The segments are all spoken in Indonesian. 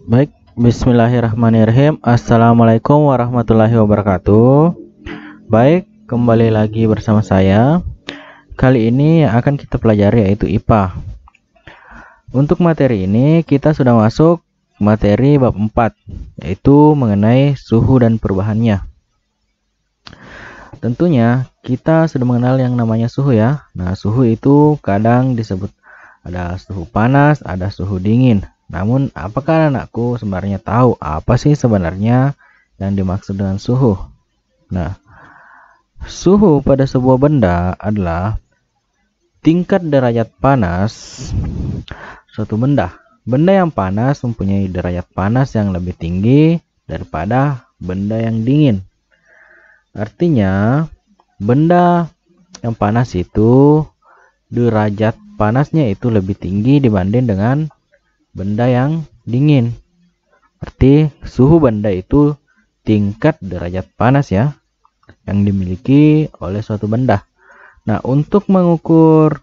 Baik, bismillahirrahmanirrahim. Assalamualaikum warahmatullahi wabarakatuh. Baik, kembali lagi bersama saya. Kali ini yang akan kita pelajari yaitu IPA. Untuk materi ini kita sudah masuk materi bab 4, yaitu mengenai suhu dan perubahannya. Tentunya kita sudah mengenal yang namanya suhu ya. Nah, suhu itu kadang disebut ada suhu panas, ada suhu dingin. Namun, apakah anakku sebenarnya tahu apa sih sebenarnya yang dimaksud dengan suhu? Nah, suhu pada sebuah benda adalah tingkat derajat panas suatu benda. Benda yang panas mempunyai derajat panas yang lebih tinggi daripada benda yang dingin. Artinya, benda yang panas itu derajat panasnya itu lebih tinggi dibanding dengan benda yang dingin. Berarti suhu benda itu tingkat derajat panas ya yang dimiliki oleh suatu benda. Nah, untuk mengukur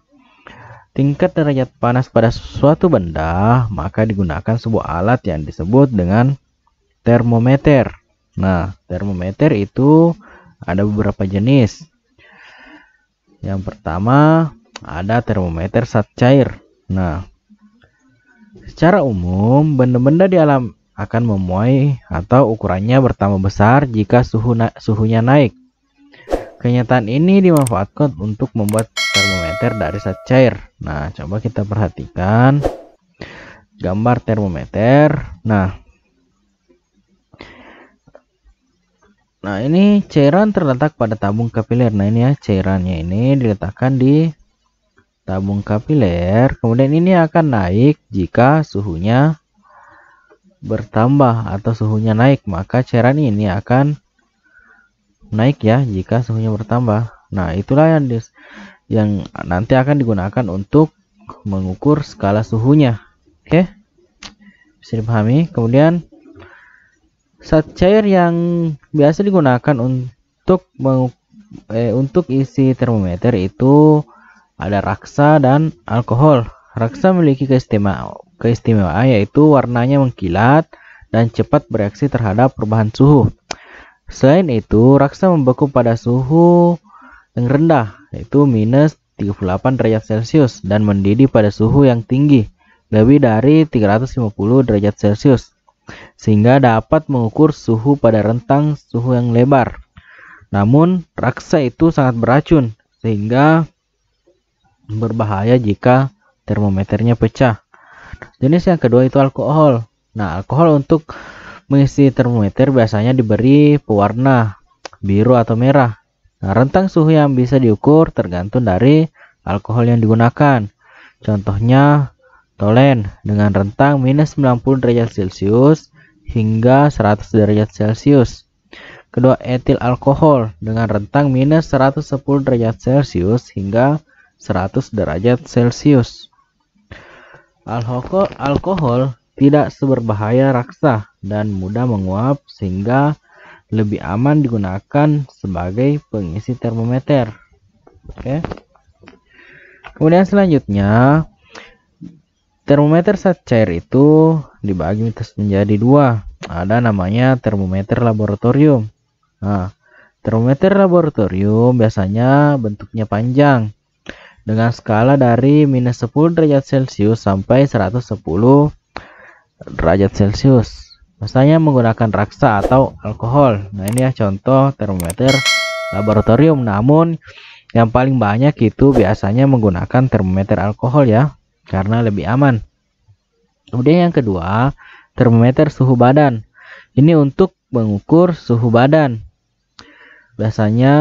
tingkat derajat panas pada suatu benda, maka digunakan sebuah alat yang disebut dengan termometer. Nah, termometer itu ada beberapa jenis. Yang pertama ada termometer zat cair. Nah, secara umum, benda-benda di alam akan memuai atau ukurannya bertambah besar jika suhunya naik. Kenyataan ini dimanfaatkan untuk membuat termometer dari zat cair. Nah, coba kita perhatikan gambar termometer. Nah, ini cairan terletak pada tabung kapiler. Nah, ini ya cairannya ini diletakkan di tabung kapiler, kemudian ini akan naik jika suhunya bertambah atau suhunya naik, maka cairan ini akan naik ya jika suhunya bertambah. Nah, itulah yang nanti akan digunakan untuk mengukur skala suhunya. Oke, bisa dipahami. Kemudian zat cair yang biasa digunakan untuk isi termometer itu ada raksa dan alkohol. Raksa memiliki keistimewaan yaitu warnanya mengkilat dan cepat bereaksi terhadap perubahan suhu. Selain itu, raksa membeku pada suhu yang rendah yaitu minus 38 derajat Celcius dan mendidih pada suhu yang tinggi lebih dari 350 derajat Celcius sehingga dapat mengukur suhu pada rentang suhu yang lebar. Namun, raksa itu sangat beracun sehingga berbahaya jika termometernya pecah. Jenis yang kedua itu alkohol. Nah, alkohol untuk mengisi termometer biasanya diberi pewarna biru atau merah. Nah, rentang suhu yang bisa diukur tergantung dari alkohol yang digunakan. Contohnya tolen dengan rentang minus 90 derajat Celcius hingga 100 derajat Celcius. Kedua, etil alkohol dengan rentang minus 110 derajat Celcius hingga 100 derajat Celcius. Alkohol tidak seberbahaya raksa dan mudah menguap sehingga lebih aman digunakan sebagai pengisi termometer. Oke. Kemudian selanjutnya, termometer zat cair itu dibagi menjadi dua. Ada namanya termometer laboratorium. Nah, termometer laboratorium biasanya bentuknya panjang dengan skala dari minus 10 derajat Celcius sampai 110 derajat Celcius. Biasanya menggunakan raksa atau alkohol. Nah, ini ya contoh termometer laboratorium. Namun, yang paling banyak itu biasanya menggunakan termometer alkohol ya, karena lebih aman. Kemudian yang kedua, termometer suhu badan. Ini untuk mengukur suhu badan. Biasanya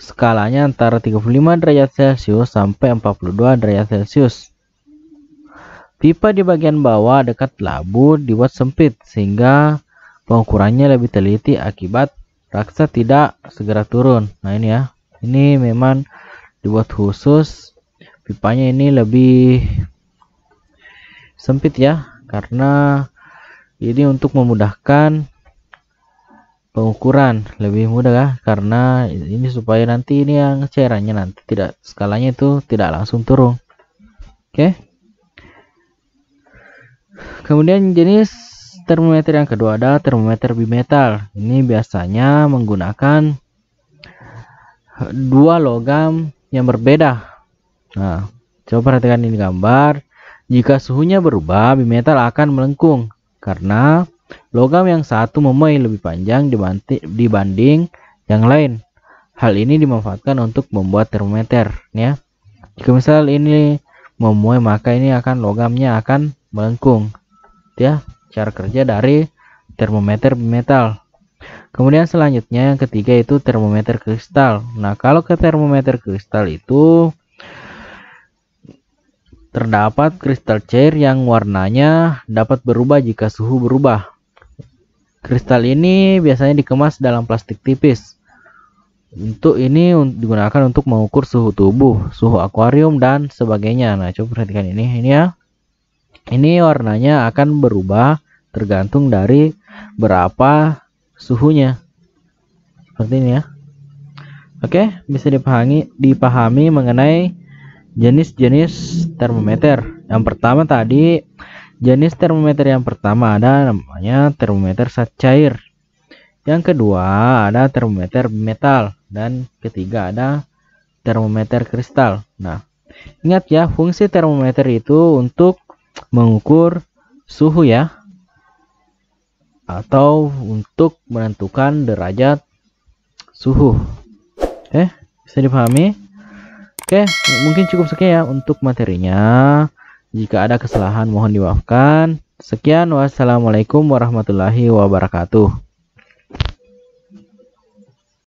skalanya antara 35 derajat Celcius sampai 42 derajat Celcius. Pipa di bagian bawah dekat labu dibuat sempit sehingga pengukurannya lebih teliti akibat raksa tidak segera turun. Nah, ini ya. Ini memang dibuat khusus. Pipanya ini lebih sempit ya, karena ini untuk memudahkan pengukuran, lebih mudah ya, karena ini supaya nanti ini yang cairannya nanti tidak skalanya itu tidak langsung turun. Oke. Kemudian jenis termometer yang kedua ada termometer bimetal. Ini biasanya menggunakan dua logam yang berbeda. Nah, coba perhatikan ini gambar. Jika suhunya berubah, bimetal akan melengkung karena logam yang satu memuai lebih panjang dibanding yang lain. Hal ini dimanfaatkan untuk membuat termometer, ya. Jika misal ini memuai, maka ini logamnya akan melengkung. Ya, cara kerja dari termometer bimetal. Kemudian selanjutnya yang ketiga itu termometer kristal. Nah, kalau ke termometer kristal itu terdapat kristal cair yang warnanya dapat berubah jika suhu berubah. Kristal ini biasanya dikemas dalam plastik tipis. Untuk ini digunakan untuk mengukur suhu tubuh, suhu akuarium dan sebagainya. Nah, coba perhatikan ini ya. Ini warnanya akan berubah tergantung dari berapa suhunya. Seperti ini ya. Oke, bisa dipahami mengenai jenis-jenis termometer. Yang pertama tadi, jenis termometer yang pertama ada namanya termometer zat cair. Yang kedua ada termometer bimetal dan ketiga ada termometer kristal. Nah, ingat ya, fungsi termometer itu untuk mengukur suhu ya, atau untuk menentukan derajat suhu. Bisa dipahami? Oke, mungkin cukup sekian ya untuk materinya. Jika ada kesalahan mohon dimaafkan. Sekian, wassalamualaikum warahmatullahi wabarakatuh.